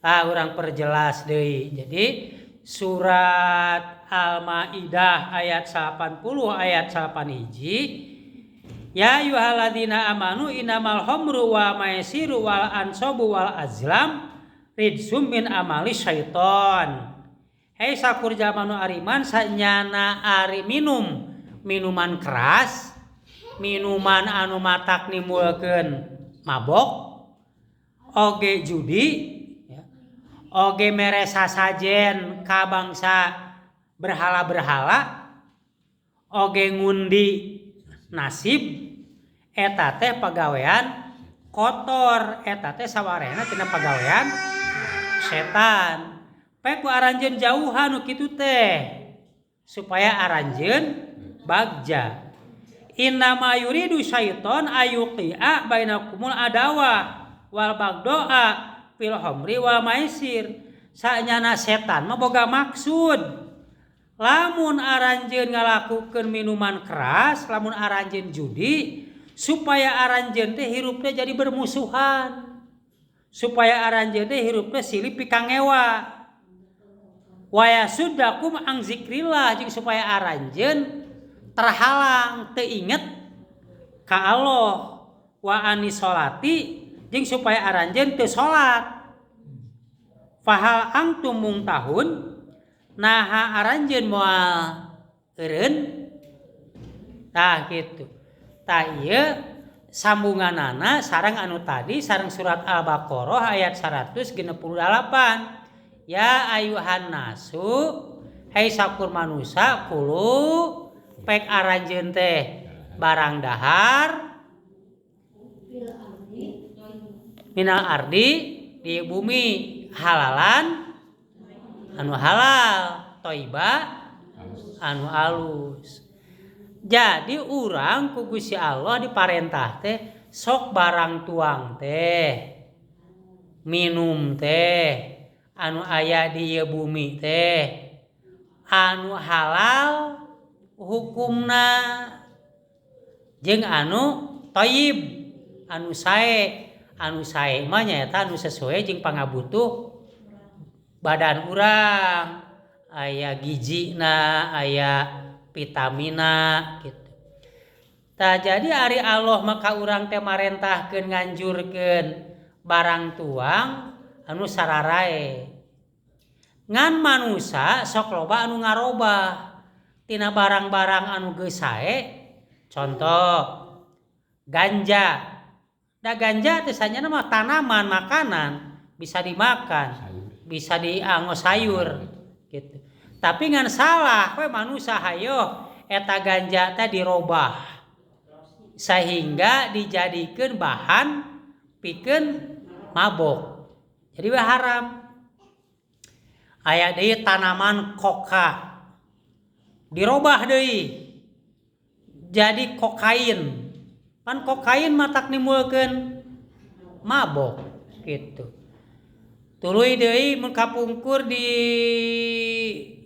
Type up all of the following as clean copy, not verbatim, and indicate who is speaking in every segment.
Speaker 1: Urang perjelas deui. Jadi surat Al-Maidah ayat 80 ayat 81. Ya ayyuhalladzina amanu innamal khamru wa maisiru wal ansabu wal azlam rijsum min amali syaiton. Hei sakur jamanu ariman sanyana ari minuman keras, minuman anu matak nimbulkeun mabok, oge judi, oge mere sasajen ka bangsa berhala-berhala, oge ngundi nasib, eta teh pagawean kotor, eta teh sawarehna tina pagawean setan. Pek ku aranjeun jauhan nu kitu teh supaya aranjeun bagja. Innama yuridu syaiton ayuqi'a bainakumul adawa wal bagdoa fil khamri wal maisir. Sanyana setan mah boga maksud. Lamun aranjeun ngalakukeun minuman keras, lamun aranjeun judi, supaya aranjeun teh hirup teh jadi bermusuhan. Supaya aranjeun teh hirup teh silih pikangewa. Wa yasuddakum ang zikrillah jeung supaya aranjeun terhalang teu inget ka Allah wa anisolati jeung supaya aranjeun teu salat. Fahal antum muntahun naha aranjeun moal eureun tah kitu. Tah ieu sambunganana sareng anu tadi sareng surat Al-Baqarah ayat 168. Ya ayuhan nasu hei sakur manusia kulu pek aranjeun teh barang dahar minal ardi di bumi halalan anu halal toiba anu alus. Jadi urang ku Gusti Allah diparentah teh sok barang tuang teh minum teh anu aya di ieu bumi teh anu halal hukumna jeung anu thayyib anu sae mah nyaeta anu sesuai jeung pangabutuh badan urang, aya gijina, aya vitamina gitu. Tah jadi ari Allah maka urang teh marentahkeun nganjurkeun barang tuang anu sararae. Ngan manusia sok loba anu ngarobah tina barang-barang anu geus sae. Contoh ganja. Da ganja teh sanyana mah tanaman makanan, bisa dimakan, bisa dianggo sayur gitu. Tapi ngan salah we manusia hayo eta ganja teh dirobah sehingga dijadikeun bahan pikeun mabok. Jadi we haram. Aya deui tanaman koka. Dirobah deui. Jadi kokain. Pan kokain matak nimbulkeun mabok gitu. Tuluy deui mun kapungkur di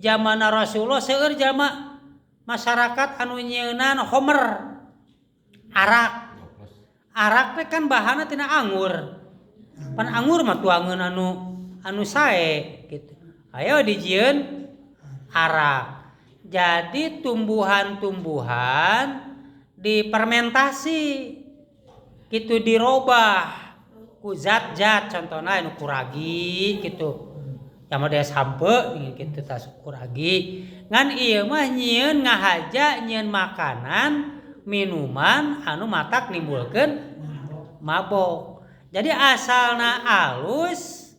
Speaker 1: zaman Rasulullah seueur jalma masyarakat anu nyieunnan homer. Arak. Arak teh kan bahanna tina anggur. Pan anggur mah tuangeun anu sae gitu. Ayo dijieun arak. Jadi tumbuhan-tumbuhan dipermentasi gitu dirobah ku zat-zat contohna anu kuragi gitu. Yang mah sampe gitu tas kuragi. Ngan ieu mah nyieun ngahaja nyieun makanan, minuman anu matak nimbulkeun mabok. Jadi asalna alus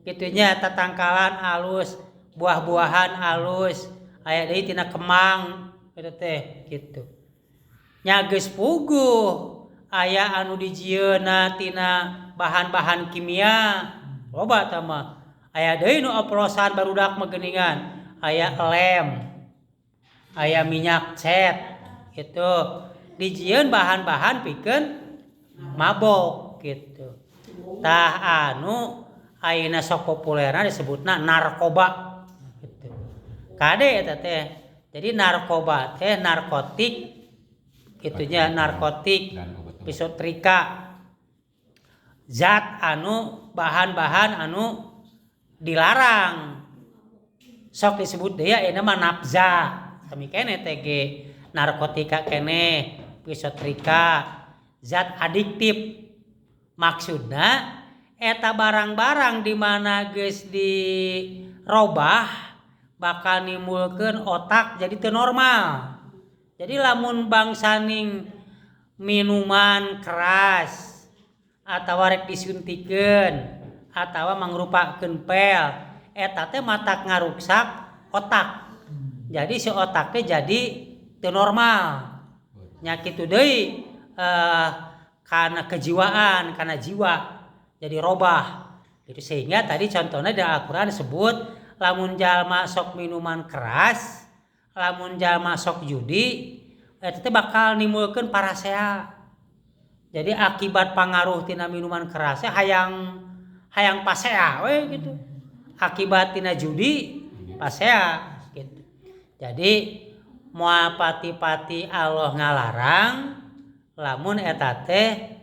Speaker 1: gitunya tatangkalan alus, buah-buahan alus, aya deui tina kemang kitu teh gitu. Nya geus puguh aya anu dijieunna tina bahan-bahan kimia. Loba tah mah. Aya deui nu oplosan barudak mah geuningan, aya lem, aya minyak cet gitu. Dijieun bahan-bahan pikeun mabok gitu. Tah anu ayeuna sok populerna disebutna narkoba gitu. Kade eta teh. Jadi narkoba teh narkotik gitunya narkotik psikotrika. Zat anu bahan-bahan anu dilarang. Sok disebut deui aya mah nafza. Sami keneh teh ge narkotika keneh, psihotrika, zat adiktif. Maksudna eta barang-barang di mana geus dirobah bakal nimbulkeun otak jadi teu normal. Jadi lamun bangsaning minuman keras atawa rek disuntikeun atawa mangrupakeun pel eta teh matak ngaruksak otak. Jadi si otak teh jadi teu normal. Nya kitu deui kana kejiwaan, kana jiwa jadi robah. Itu sehingga tadi contohnya di Al-Qur'an disebut lamun jalma sok minuman keras, lamun jalma sok judi, eta teh bakal nimbulkeun parasea. Jadi akibat pangaruh tina minuman keras hayang pasea we gitu. Akibat tina judi pasea gitu. Jadi moal pati-pati Allah ngalarang lamun eta teh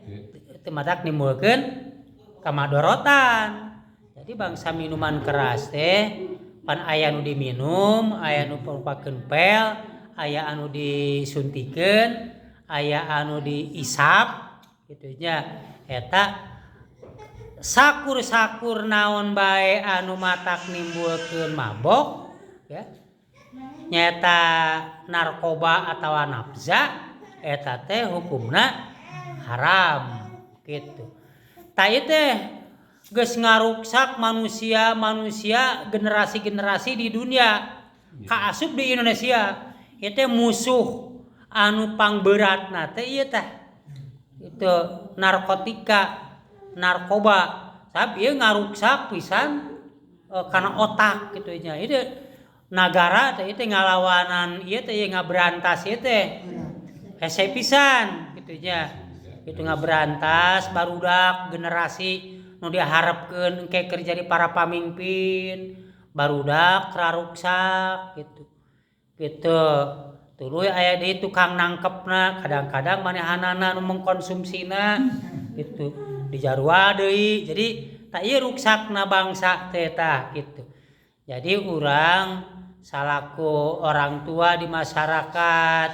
Speaker 1: teu matak nimbulkeun kamadorotan. Jadi bangsa minuman keras teh pan aya nu diminum, aya nu parupakeun pel, aya anu disuntikeun, aya anu diisap kitu nya. Eta sakur-sakur naon bae anu matak nimbulkeun mabok ya. Nyata narkoba atawa nafza eta teh hukumna haram gitu. Ta ieu teh geus ngaruksak manusia generasi-generasi di dunia kaasup di Indonesia. Ieu teh musuh anu pangberatna teh ieu teh. Itu narkotika, narkoba. Sabab ieu ngaruksak pisan kana otak kitu nya. Ieu nagara teh ieu ngalawanan ieu teh ngaberantas ieu teh. Hese pisan kitu nya. Itu ngaberantas barudak generasi nu diharapkeun engke keur jadi para pamimpin barudak raruksak gitu. Gitu. Tuluy aya deui tukang nangkepna, kadang-kadang manehanana nu mengkonsumsina gitu. Dijarua deui. Jadi ta ieu ruksakna bangsa teh tah gitu. Jadi urang salaku orang tua di masyarakat,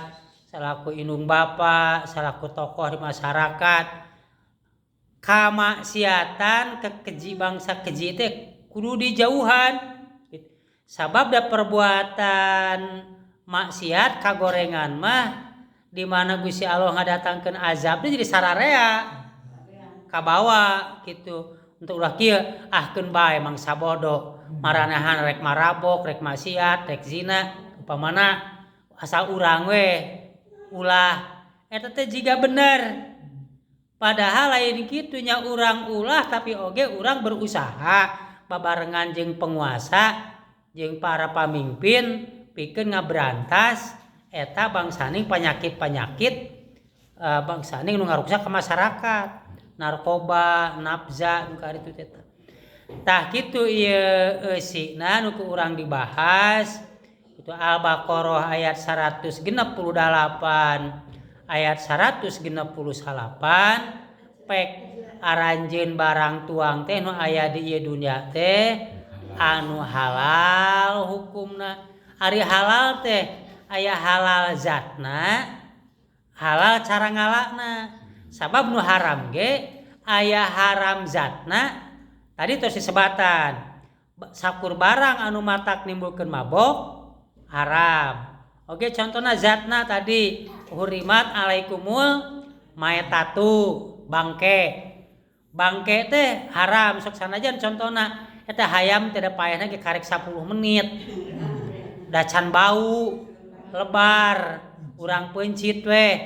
Speaker 1: salaku indung bapa, salaku tokoh di masyarakat, kamaksiatan kekeji bangsa keji teh kudu dijauhan. Sabab da perbuatan maksiat kagorengan mah di mana Gusti Allah ngadatangkeun azab jadi sararea kabawa gitu. Untuk ulah kieu ahkeun bae mangsa bodoh, maranehan rek marabok, rek maksiat, rek zina, upamana asal urang we ulah eta teh jiga bener. Padahal lain kitu nya urang ulah tapi oge urang berusaha babarengan jeung penguasa jeung para pamimpin pikeun ngaberantas eta bangsaning panyakit-panyakit bangsaning nu ngaruksak ka masyarakat, narkoba, nafza nu karitu teh. Tah kitu ieu eusina nu ku urang dibahas itu Al-Baqarah ayat 168 ayat 168 pek aranjeun barang tuang teh nu aya di ieu dunya teh anu halal hukumna. Ari halal teh aya halal zatna, halal cara ngalakna. Sabab nu haram ge aya haram zatna. Tadi tos disebatan sakur barang anu matak nimbulkeun mabok haram. Oke contohna zatna tadi hurimat alaikumul maetatu bangke. Bangke teh haram sok sanajan contohna eta hayam teh da paehna ge karek 10 menit. Da can bau, lebar, urang peuncit we.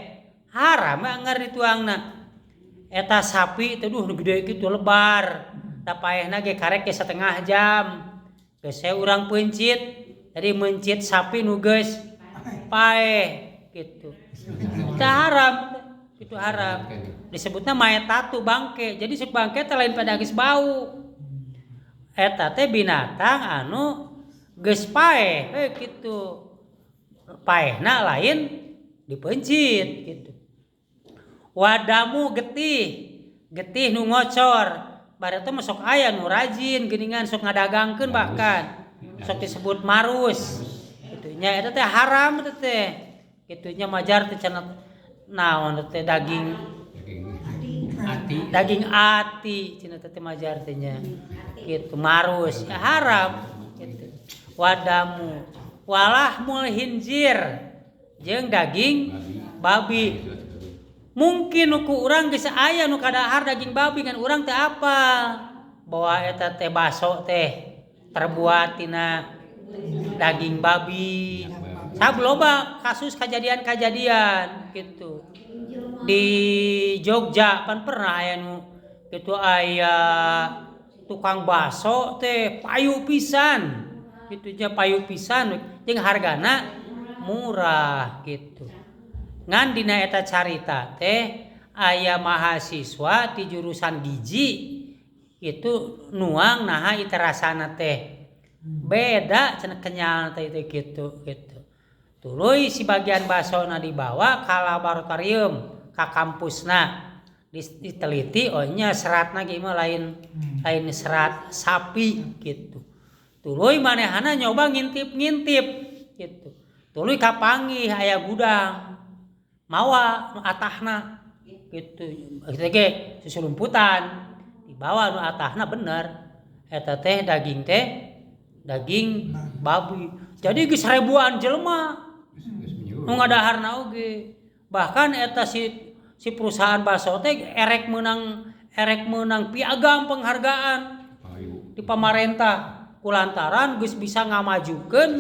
Speaker 1: Haram anggar dituangna. Eta sapi teh duh nu gede kitu lebar. Da paehna ge karek ge setengah jam. Geus urang peuncit. Jadi mencit sapi nu geus paeh gitu. Itu haram, itu haram. Disebutna maetatu bangke. Jadi sok bangke teh lain pada geus bau. Eta teh binatang anu geus paeh kitu. Paehna lain dipencit gitu. Wadamu getih, getih nu ngocor, bari teh sok aya nu rajin geuningan sok ngadagangkeun bahkan sok disebut marus kitu nya eta teh haram teh kitu nya majar teh cenah naon teh daging ati cenah teh majar teh nya kitu marus ya haram kitu wadamu walahmul hinzir jeung daging babi mungkin ku urang geus aya nu kadahar daging babi kan urang teh apa bahwa eta teh baso teh terbuat tina daging babi. Sabloba kasus kejadian gitu. Di Jogja pan pernah aya nu kitu aya tukang baso teh payu pisan. Kitu nya payu pisan jeung hargana murah gitu. Ngan dina eta carita teh aya mahasiswa di jurusan gizi itu nuang naha ita rasana teh beda cenah kenyal teh itu gitu. Tuluy si bagian basona dibawa ka laboratorium ka kampusna diteliti oh nya seratna ge mah lain serat sapi gitu. Tuluy manehana nyoba ngintip gitu. Tuluy kapanggih aya gudang mawa nu atahna gitu. Kita ge susulumputan dibawa nu atahna bener eta teh daging babi. Jadi geus ribuan jelema nu ngadaharna oge. Bahkan eta si perusahaan baso teh erek meunang piagam penghargaan di pamarentah kulantaran geus bisa ngamajukeun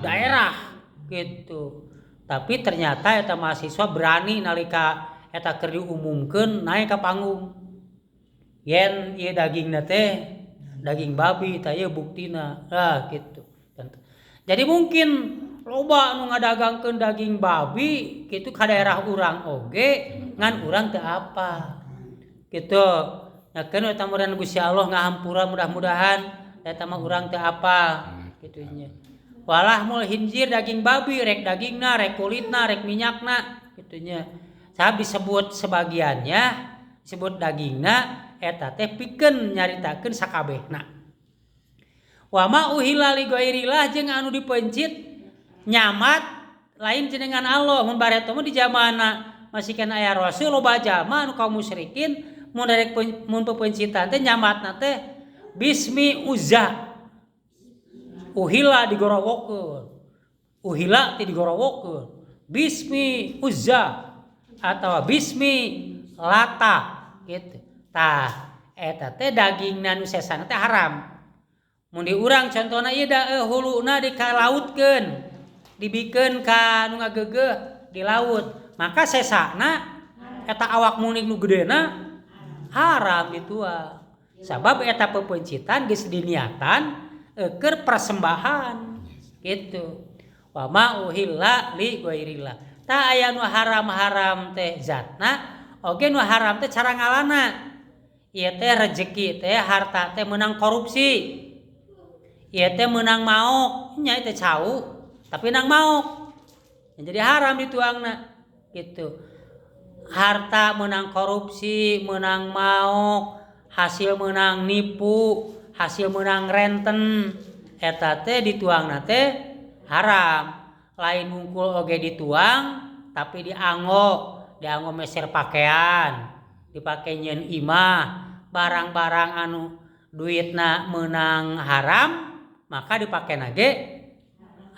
Speaker 1: daerah gitu. Tapi ternyata eta mahasiswa berani nalika eta keur diumumkeun naik ka panggung. Yen ieu dagingna teh daging babi tah ieu buktina. Gitu. Jadi mungkin loba nu ngadagangkeun daging babi kitu ka daerah urang oge ngan urang teu apa. Kitu. Nyakeun eta mudahan Gusti Allah ngahampura mudah-mudahan eta mah urang teu apa kitu nya. Walahmul hinzir daging babi rek dagingna rek kulitna rek minyakna kitu nya. Sahab disebut sebagiannya disebut dagingna eta teh pikeun nyaritakeun sakabehna. Wa ma uhilla li ghairillah jeung anu dipencit nyamat lain jenengan Allah mun bari eta mah di zamanna masihkeun aya rasul loba jalma anu kaum musyrikin mun darek mun pepencitan teh nyamatna teh bismi uzza. Uhilla digorowokeun. Uhilla teh digorowokeun. Bismi uzza atawa bismi lata gitu. Tah eta teh dagingna nu sesana teh haram. Mun di urang contona ieu da huluna dikalautkeun, dibikeun ka nu ngageugeuh di laut. Maka sesana eta awak munik nu gedena haram dituang. Sabab eta pepencitan geus diniatan keur persembahan gitu. Wa ma uhilla li ghairillah. Tah aya nu haram-haram teh zatna, oge nu haram teh cara ngalana. Ieu teh rezeki teh harta teh meunang korupsi. Ieu teh meunang maok, nya teh cau, tapi nang maok. Jadi haram dituangna gitu. Harta meunang korupsi, meunang maok, hasil meunang nipu, hasil meunang renten, eta teh dituangna teh haram. Lain hungkul oge dituang, tapi dianggo meser pakaian, dipake nyeun imah, barang-barang anu duitna meunang haram, maka dipakena ge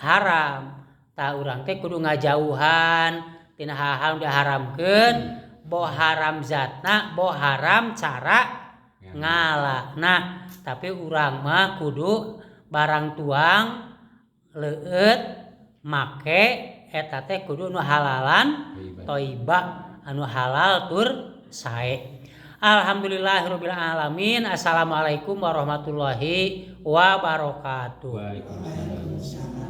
Speaker 1: haram. Tah urang teh kudu ngajauhan tina hal-hal diharamkeun, bo haram zatna, bo haram cara ngalana. Tapi urang mah kudu barang tuang leueut make eta teh kudu nu halalan thayyibah anu halal tur sae. Alhamdulillahirabbil alamin. Assalamualaikum warahmatullahi wabarakatuh. Waalaikumsalam.